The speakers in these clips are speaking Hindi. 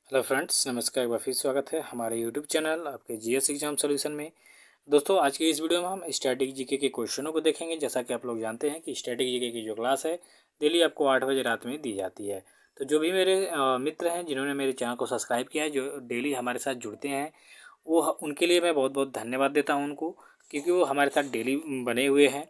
हेलो फ्रेंड्स, नमस्कार। एक बार फिर स्वागत है हमारे यूट्यूब चैनल आपके जीएस एग्जाम सॉल्यूशन में। दोस्तों, आज की इस वीडियो में हम स्टैटिक जीके के क्वेश्चनों को देखेंगे। जैसा कि आप लोग जानते हैं कि स्टैटिक जीके की जो क्लास है डेली आपको 8 बजे रात में दी जाती है। तो जो भी मेरे मित्र हैं जिन्होंने मेरे चैनल को सब्सक्राइब किया है, जो डेली हमारे साथ जुड़ते हैं, वो उनके लिए मैं बहुत बहुत धन्यवाद देता हूँ उनको, क्योंकि वो हमारे साथ डेली बने हुए हैं।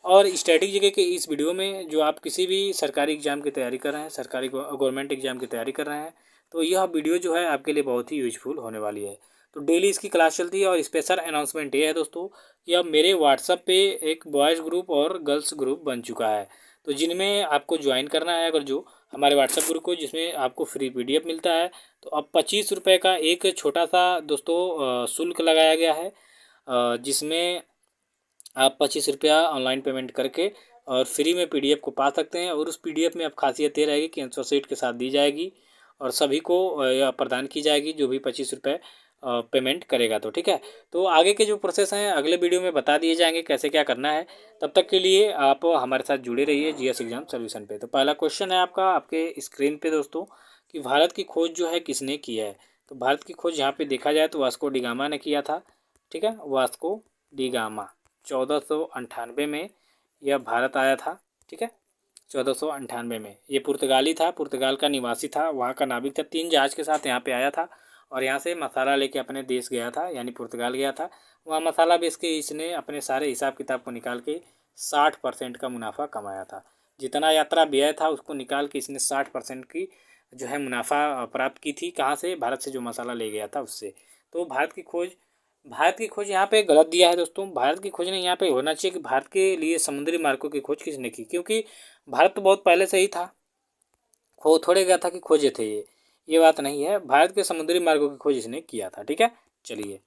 और स्टैटिक जीके के इस वीडियो में जो आप किसी भी सरकारी एग्ज़ाम की तैयारी कर रहे हैं, सरकारी गवर्नमेंट एग्ज़ाम की तैयारी कर रहे हैं, तो यह वीडियो जो है आपके लिए बहुत ही यूजफुल होने वाली है। तो डेली इसकी क्लास चलती है और स्पेशल अनाउंसमेंट ये है दोस्तों कि अब मेरे व्हाट्सएप पे एक बॉयज़ ग्रुप और गर्ल्स ग्रुप बन चुका है। तो जिनमें आपको ज्वाइन करना है, अगर जो हमारे व्हाट्सएप ग्रुप को, जिसमें आपको फ्री PDF मिलता है, तो अब 25 रुपये का एक छोटा सा दोस्तों शुल्क लगाया गया है, जिसमें आप 25 रुपया ऑनलाइन पेमेंट करके और फ्री में PDF को पा सकते हैं। और उस PDF में अब खासियत ये रहेगी कि आंसर शीट के साथ दी जाएगी और सभी को यह प्रदान की जाएगी जो भी 25 रुपये पेमेंट करेगा। तो ठीक है, तो आगे के जो प्रोसेस हैं अगले वीडियो में बता दिए जाएंगे कैसे क्या करना है। तब तक के लिए आप हमारे साथ जुड़े रहिए जीएस एग्जाम सॉल्यूशन पे। तो पहला क्वेश्चन है आपका आपके स्क्रीन पे दोस्तों, कि भारत की खोज जो है किसने की है। तो भारत की खोज यहाँ पे देखा जाए तो वास्को डी गामा ने किया था। ठीक है, वास्को डी गामा 1498 में यह भारत आया था। ठीक है, 1498 में ये पुर्तगाली था, पुर्तगाल का निवासी था, वहाँ का नाविक था, 3 जहाज़ के साथ यहाँ पे आया था और यहाँ से मसाला लेके अपने देश गया था, यानी पुर्तगाल गया था। वहाँ मसाला बेच के इसने अपने सारे हिसाब किताब को निकाल के 60% का मुनाफा कमाया था। जितना यात्रा व्यय था उसको निकाल के इसने 60% की जो है मुनाफा प्राप्त की थी। कहाँ से? भारत से जो मसाला ले गया था उससे। तो भारत की खोज यहाँ पे गलत दिया है दोस्तों। भारत की खोज नहीं, यहाँ पे होना चाहिए कि भारत के लिए समुद्री मार्गों की खोज किसने की, क्योंकि भारत तो बहुत पहले से ही था, खो थोड़े गया था कि खोजे थे ये बात नहीं है। भारत के समुद्री मार्गों की खोज इसने किया था। ठीक है, चलिए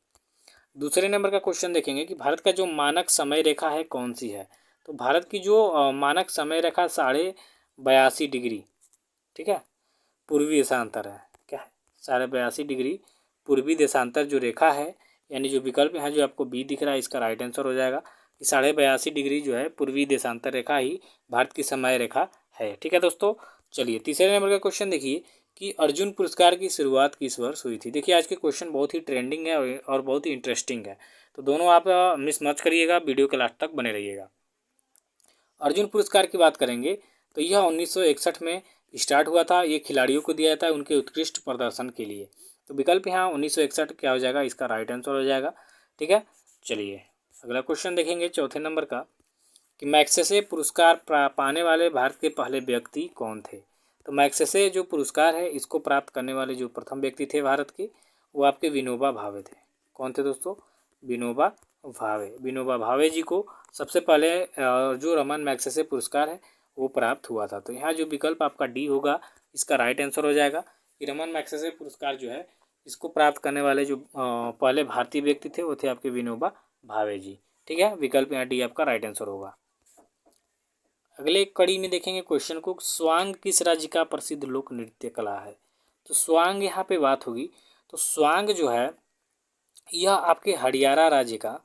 दूसरे नंबर का क्वेश्चन देखेंगे कि भारत का जो मानक समय रेखा है कौन सी है। तो भारत की जो मानक समय रेखा 82.5 डिग्री, ठीक है, पूर्वी देशांतर है। क्या है? 82.5 डिग्री पूर्वी देशांतर जो रेखा है, यानी जो विकल्प है जो आपको बी दिख रहा है, इसका राइट आंसर हो जाएगा कि 82.5 डिग्री जो है पूर्वी देशांतर रेखा ही भारत की समय रेखा है। ठीक है दोस्तों, चलिए तीसरे नंबर का क्वेश्चन देखिए कि अर्जुन पुरस्कार की शुरुआत किस वर्ष हुई थी। देखिए आज के क्वेश्चन बहुत ही ट्रेंडिंग है और बहुत ही इंटरेस्टिंग है, तो दोनों आप मिस मत करिएगा, वीडियो के लास्ट तक बने रहिएगा। अर्जुन पुरस्कार की बात करेंगे तो यह 1961 में स्टार्ट हुआ था। ये खिलाड़ियों को दिया जाता है उनके उत्कृष्ट प्रदर्शन के लिए। तो विकल्प यहाँ 1961 क्या हो जाएगा, इसका राइट आंसर हो जाएगा। ठीक है, चलिए अगला क्वेश्चन देखेंगे चौथे नंबर का कि मैग्सेसे पुरस्कार पाने वाले भारत के पहले व्यक्ति कौन थे। तो मैग्सेसे जो पुरस्कार है इसको प्राप्त करने वाले जो प्रथम व्यक्ति थे भारत के, वो आपके विनोबा भावे थे। कौन थे दोस्तों? विनोबा भावे। विनोबा भावे जी को सबसे पहले जो रमन मैग्सेसे पुरस्कार है वो प्राप्त हुआ था। तो यहाँ जो विकल्प आपका डी होगा इसका राइट आंसर हो जाएगा कि रमन मैग्सेसे पुरस्कार जो है इसको प्राप्त करने वाले जो पहले भारतीय व्यक्ति थे वो थे आपके विनोबा भावे जी। ठीक है, विकल्प यहाँ डी आपका राइट आंसर होगा। अगले कड़ी में देखेंगे क्वेश्चन को, स्वांग किस राज्य का प्रसिद्ध लोक नृत्य कला है। तो स्वांग यहाँ पे बात होगी, तो स्वांग जो है यह आपके हरियाणा राज्य का,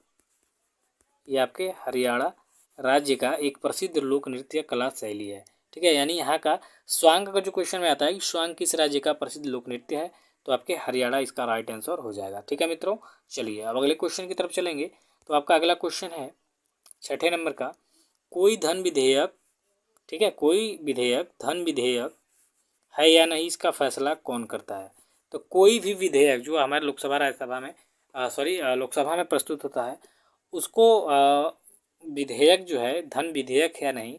ये आपके हरियाणा राज्य का एक प्रसिद्ध लोक नृत्य कला शैली है। ठीक है, यानी यहाँ का स्वांग का जो क्वेश्चन में आता है कि स्वांग किस राज्य का प्रसिद्ध लोक नृत्य है, तो आपके हरियाणा इसका राइट आंसर हो जाएगा। ठीक है मित्रों, चलिए अब अगले क्वेश्चन की तरफ चलेंगे। तो आपका अगला क्वेश्चन है छठे नंबर का, कोई धन विधेयक, ठीक है, कोई विधेयक धन विधेयक है या नहीं, इसका फैसला कौन करता है। तो कोई भी विधेयक जो हमारे लोकसभा राज्यसभा में लोकसभा में प्रस्तुत होता है उसको विधेयक जो है धन विधेयक है या नहीं,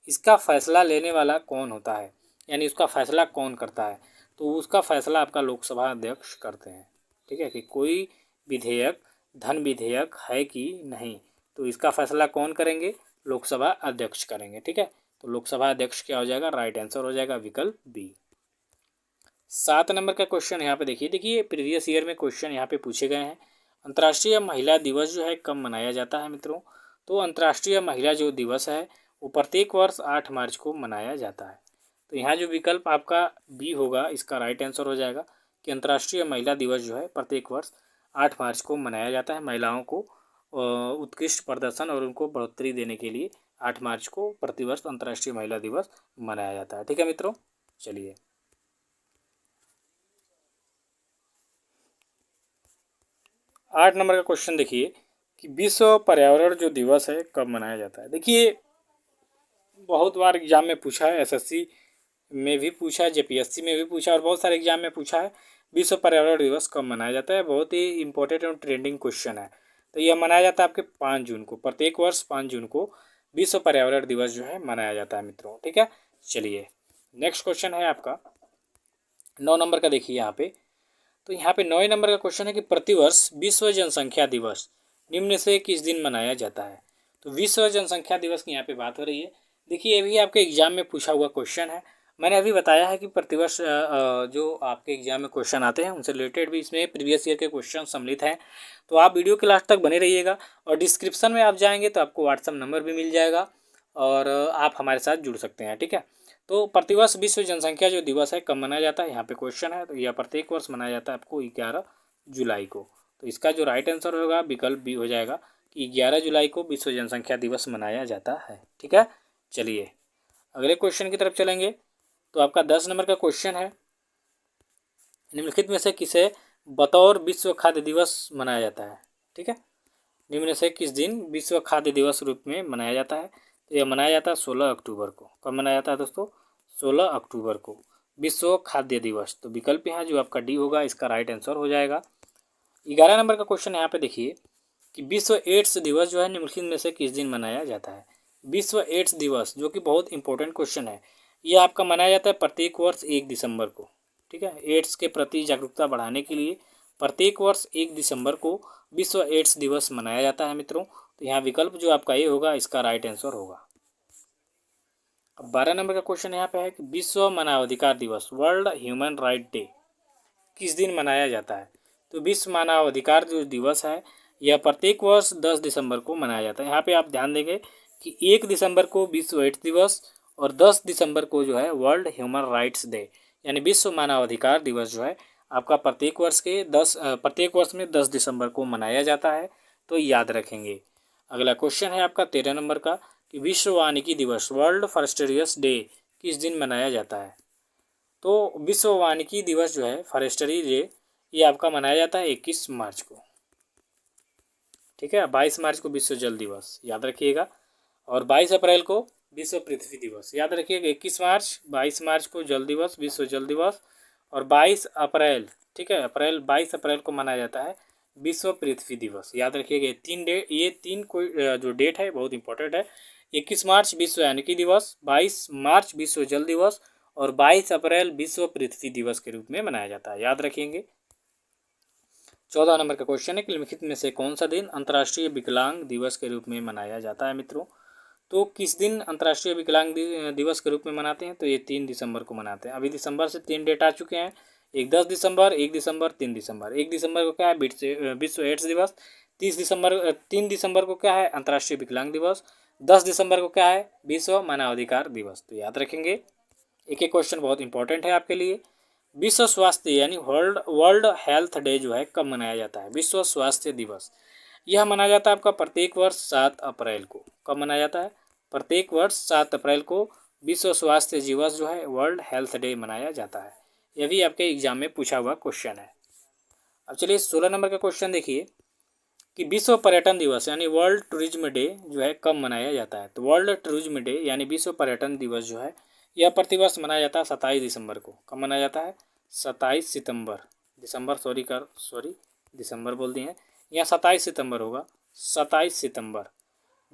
इसका फैसला लेने वाला कौन होता है, यानी उसका फैसला कौन करता है। तो उसका फैसला आपका लोकसभा अध्यक्ष करते हैं। ठीक है, कि कोई विधेयक धन विधेयक है कि नहीं, तो इसका फैसला कौन करेंगे? लोकसभा अध्यक्ष करेंगे। ठीक है, तो लोकसभा अध्यक्ष क्या हो जाएगा? राइट आंसर हो जाएगा विकल्प बी। 7 नंबर का क्वेश्चन यहाँ पे देखिए प्रीवियस ईयर में क्वेश्चन यहाँ पे पूछे गए हैं। अंतर्राष्ट्रीय महिला दिवस जो है कब मनाया जाता है मित्रों। तो अंतर्राष्ट्रीय महिला जो दिवस है वो प्रत्येक वर्ष 8 मार्च को मनाया जाता है। तो यहाँ जो विकल्प आपका बी होगा इसका राइट आंसर हो जाएगा कि अंतर्राष्ट्रीय महिला दिवस जो है प्रत्येक वर्ष 8 मार्च को मनाया जाता है। महिलाओं को उत्कृष्ट प्रदर्शन और उनको बढ़ोतरी देने के लिए 8 मार्च को प्रतिवर्ष अंतर्राष्ट्रीय महिला दिवस मनाया जाता है। ठीक है मित्रों, चलिए 8 नंबर का क्वेश्चन देखिए कि विश्व पर्यावरण जो दिवस है कब मनाया जाता है। देखिए बहुत बार एग्जाम में पूछा है, एसएससी में भी पूछा है, जेपीएससी में भी पूछा है और बहुत सारे एग्जाम में पूछा है विश्व पर्यावरण दिवस कब मनाया जाता है। बहुत ही इंपॉर्टेंट और ट्रेंडिंग क्वेश्चन है। तो यह मनाया जाता है आपके 5 जून को। प्रत्येक वर्ष 5 जून को विश्व पर्यावरण दिवस जो है मनाया जाता है मित्रों। ठीक है, चलिए नेक्स्ट क्वेश्चन है आपका 9 नंबर का। देखिए यहाँ पे, तो यहाँ पे 9 नंबर का क्वेश्चन है कि प्रतिवर्ष विश्व जनसंख्या दिवस निम्न से किस दिन मनाया जाता है। तो विश्व जनसंख्या दिवस की यहाँ पे बात हो रही है। देखिए ये भी आपके एग्जाम में पूछा हुआ क्वेश्चन है। मैंने अभी बताया है कि प्रतिवर्ष जो आपके एग्जाम में क्वेश्चन आते हैं उनसे रिलेटेड भी इसमें प्रीवियस ईयर के क्वेश्चन सम्मिलित हैं। तो आप वीडियो के लास्ट तक बने रहिएगा और डिस्क्रिप्शन में आप जाएंगे तो आपको व्हाट्सअप नंबर भी मिल जाएगा और आप हमारे साथ जुड़ सकते हैं। ठीक है, तो प्रतिवर्ष विश्व जनसंख्या जो दिवस है कब मनाया जाता है, यहाँ पे क्वेश्चन है। तो यह प्रत्येक वर्ष मनाया जाता है आपको 11 जुलाई को। तो इसका जो राइट आंसर होगा विकल्प बी हो जाएगा कि 11 जुलाई को विश्व जनसंख्या दिवस मनाया जाता है। ठीक है, चलिए अगले क्वेश्चन की तरफ चलेंगे। तो आपका 10 नंबर का क्वेश्चन है, निम्नलिखित में से किसे बतौर विश्व खाद्य दिवस मनाया जाता है। ठीक है, निम्न से किस दिन विश्व खाद्य दिवस रूप में मनाया जाता है। तो यह मनाया जाता है 16 अक्टूबर को। कब मनाया जाता है दोस्तों, 16 अक्टूबर को विश्व खाद्य दिवस। तो विकल्प यहाँ जो आपका डी होगा इसका राइट आंसर हो जाएगा। 11 नंबर का क्वेश्चन यहाँ पे देखिए कि विश्व एड्स दिवस जो है निम्नलिखित में से किस दिन मनाया जाता है। विश्व एड्स दिवस जो कि बहुत इंपॉर्टेंट क्वेश्चन है, यह आपका मनाया जाता है प्रत्येक वर्ष 1 दिसंबर को। ठीक है, एड्स के प्रति जागरूकता बढ़ाने के लिए प्रत्येक वर्ष 1 दिसंबर को विश्व एड्स दिवस मनाया जाता है मित्रों। तो यहाँ विकल्प जो आपका ये होगा इसका राइट आंसर होगा। अब 12 नंबर का क्वेश्चन यहाँ पे है कि विश्व मानवाधिकार दिवस वर्ल्ड ह्यूमन राइट डे किस दिन मनाया जाता है। तो विश्व मानवाधिकार जो दिवस है यह प्रत्येक वर्ष 10 दिसंबर को मनाया जाता है। यहाँ पे आप ध्यान देंगे कि 1 दिसंबर को विश्व एड्स दिवस और 10 दिसंबर को जो है वर्ल्ड ह्यूमन राइट्स डे यानी विश्व मानवाधिकार दिवस जो है आपका प्रत्येक वर्ष में 10 दिसंबर को मनाया जाता है। तो याद रखेंगे। अगला क्वेश्चन है आपका 13 नंबर का कि विश्व वानिकी दिवस वर्ल्ड फॉरेस्ट्रियस डे किस दिन मनाया जाता है। तो विश्व वानिकी दिवस जो है फॉरेस्ट्री डे ये आपका मनाया जाता है 21 मार्च को। ठीक है, 22 मार्च को विश्व जल दिवस याद रखिएगा और 22 अप्रैल को विश्व पृथ्वी दिवस याद रखिएगा। 21 मार्च 22 मार्च को जल दिवस विश्व जल दिवस और 22 अप्रैल, ठीक है, 22 अप्रैल को मनाया जाता है विश्व पृथ्वी दिवस याद रखिएगा। ये तीन कोई जो डेट है बहुत इंपॉर्टेंट है। 21 मार्च विश्व वानिकी दिवस, 22 मार्च विश्व जल दिवस और 22 अप्रैल विश्व पृथ्वी दिवस के रूप में मनाया जाता है, याद रखेंगे। 14 नंबर का क्वेश्चन है कि निम्नलिखित में से कौन सा दिन अंतर्राष्ट्रीय विकलांग दिवस के रूप में मनाया जाता है मित्रों। तो किस दिन अंतर्राष्ट्रीय विकलांग दिवस के रूप में मनाते हैं, तो ये 3 दिसंबर को मनाते हैं। अभी दिसंबर से 3 डेट आ चुके हैं, एक 10 दिसंबर, 1 दिसंबर, 3 दिसंबर। 1 दिसंबर को क्या है विश्व एड्स दिवस, 3 दिसंबर को क्या है अंतर्राष्ट्रीय विकलांग दिवस, 10 दिसंबर को क्या है विश्व मानवाधिकार दिवस। तो याद रखेंगे, एक एक क्वेश्चन बहुत इंपॉर्टेंट है आपके लिए। विश्व स्वास्थ्य यानी वर्ल्ड हेल्थ डे जो है कब मनाया जाता है। विश्व स्वास्थ्य दिवस यह मनाया जाता है आपका प्रत्येक वर्ष 7 अप्रैल को। कब मनाया जाता है, प्रत्येक वर्ष 7 अप्रैल को विश्व स्वास्थ्य दिवस जो है वर्ल्ड हेल्थ डे मनाया जाता है। यह भी आपके एग्जाम में पूछा हुआ क्वेश्चन है। अब चलिए 16 नंबर का क्वेश्चन देखिए कि विश्व पर्यटन दिवस यानी वर्ल्ड टूरिज्म डे जो है कब मनाया जाता है। तो वर्ल्ड टूरिज्म डे यानी विश्व पर्यटन दिवस जो है यह प्रतिवर्ष मनाया जाता है 27 दिसंबर को। कब मनाया जाता है, 27 सितंबर, दिसंबर बोल दिए हैं, यहाँ 27 सितंबर होगा। 27 सितंबर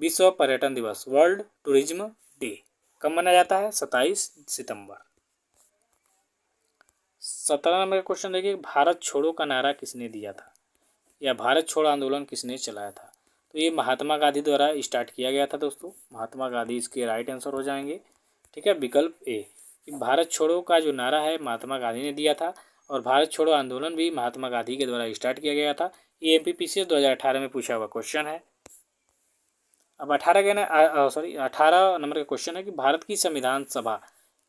विश्व पर्यटन दिवस वर्ल्ड टूरिज्म डे कब मनाया जाता है, 27 सितंबर। 17 नंबर का क्वेश्चन देखिए, भारत छोड़ो का नारा किसने दिया था या भारत छोड़ो आंदोलन किसने चलाया था। तो ये महात्मा गांधी द्वारा स्टार्ट किया गया था दोस्तों। महात्मा गांधी इसके राइट आंसर हो जाएंगे। ठीक है, विकल्प ए, भारत छोड़ो का जो नारा है महात्मा गांधी ने दिया था और भारत छोड़ो आंदोलन भी महात्मा गांधी के द्वारा स्टार्ट किया गया था। ये MPPCS 2018 में पूछा हुआ क्वेश्चन है। अब 18 नंबर का क्वेश्चन है कि भारत की संविधान सभा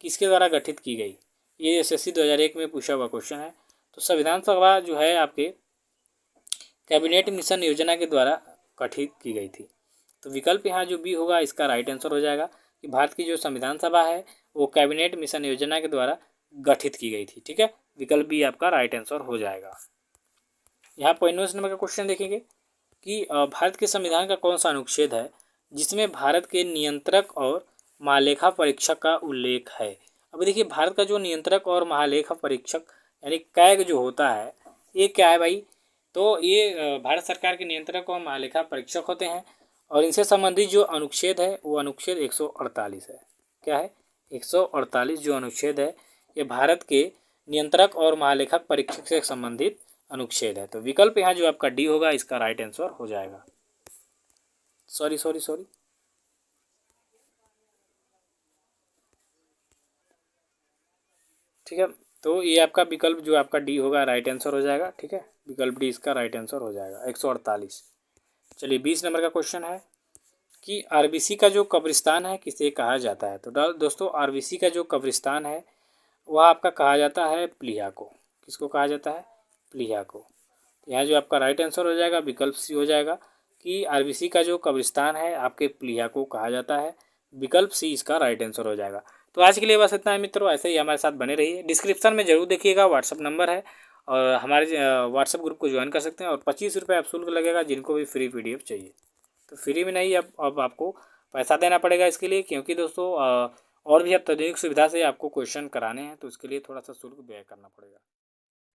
किसके द्वारा गठित की गई। ये SSC 2001 में पूछा हुआ क्वेश्चन है। तो संविधान सभा जो है आपके कैबिनेट मिशन योजना के द्वारा गठित की गई थी। तो विकल्प यहाँ जो बी होगा इसका राइट आंसर हो जाएगा कि भारत की जो संविधान सभा है वो कैबिनेट मिशन योजना के द्वारा गठित की गई थी। ठीक है, विकल्प बी आपका राइट आंसर हो जाएगा। यहाँ 19 नंबर का क्वेश्चन देखेंगे कि भारत के संविधान का कौन सा अनुच्छेद है जिसमें भारत के नियंत्रक और महालेखा परीक्षक का उल्लेख है। अभी देखिए भारत का जो नियंत्रक और महालेखा परीक्षक यानी कैग जो होता है ये क्या है भाई, तो ये भारत सरकार के नियंत्रक और महालेखा परीक्षक होते हैं और इनसे संबंधित जो अनुच्छेद है वो अनुच्छेद 148 है। क्या है 148 जो अनुच्छेद है ये भारत के नियंत्रक और महालेखा परीक्षक से संबंधित अनुच्छेद है। तो विकल्प यहाँ जो आपका डी होगा इसका राइट आंसर हो जाएगा। सॉरी ठीक है, तो ये आपका विकल्प जो आपका डी होगा राइट आंसर हो जाएगा। ठीक है, विकल्प डी इसका राइट आंसर हो जाएगा 148। चलिए 20 नंबर का क्वेश्चन है कि आरबीसी का जो कब्रिस्तान है किसे कहा जाता है। तो दोस्तों आरबीसी का जो कब्रिस्तान है वह आपका कहा जाता है प्लीहा को। किसको कहा जाता है, प्लीहा को। यहाँ जो आपका राइट आंसर हो जाएगा विकल्प सी हो जाएगा कि आरबीसी का जो कब्रिस्तान है आपके प्लीहा को कहा जाता है। विकल्प सी इसका राइट आंसर हो जाएगा। तो आज के लिए बस इतना है मित्रों, ऐसे ही हमारे साथ बने रहिए। डिस्क्रिप्शन में जरूर देखिएगा, व्हाट्सअप नंबर है और हमारे व्हाट्सअप ग्रुप को ज्वाइन कर सकते हैं और 25 रुपये आप शुल्क लगेगा जिनको भी फ्री PDF चाहिए। तो फ्री में नहीं, अब आपको पैसा देना पड़ेगा इसके लिए, क्योंकि दोस्तों और भी अत्याधुनिक सुविधा से आपको क्वेश्चन कराने हैं तो उसके लिए थोड़ा सा शुल्क व्यय करना पड़ेगा।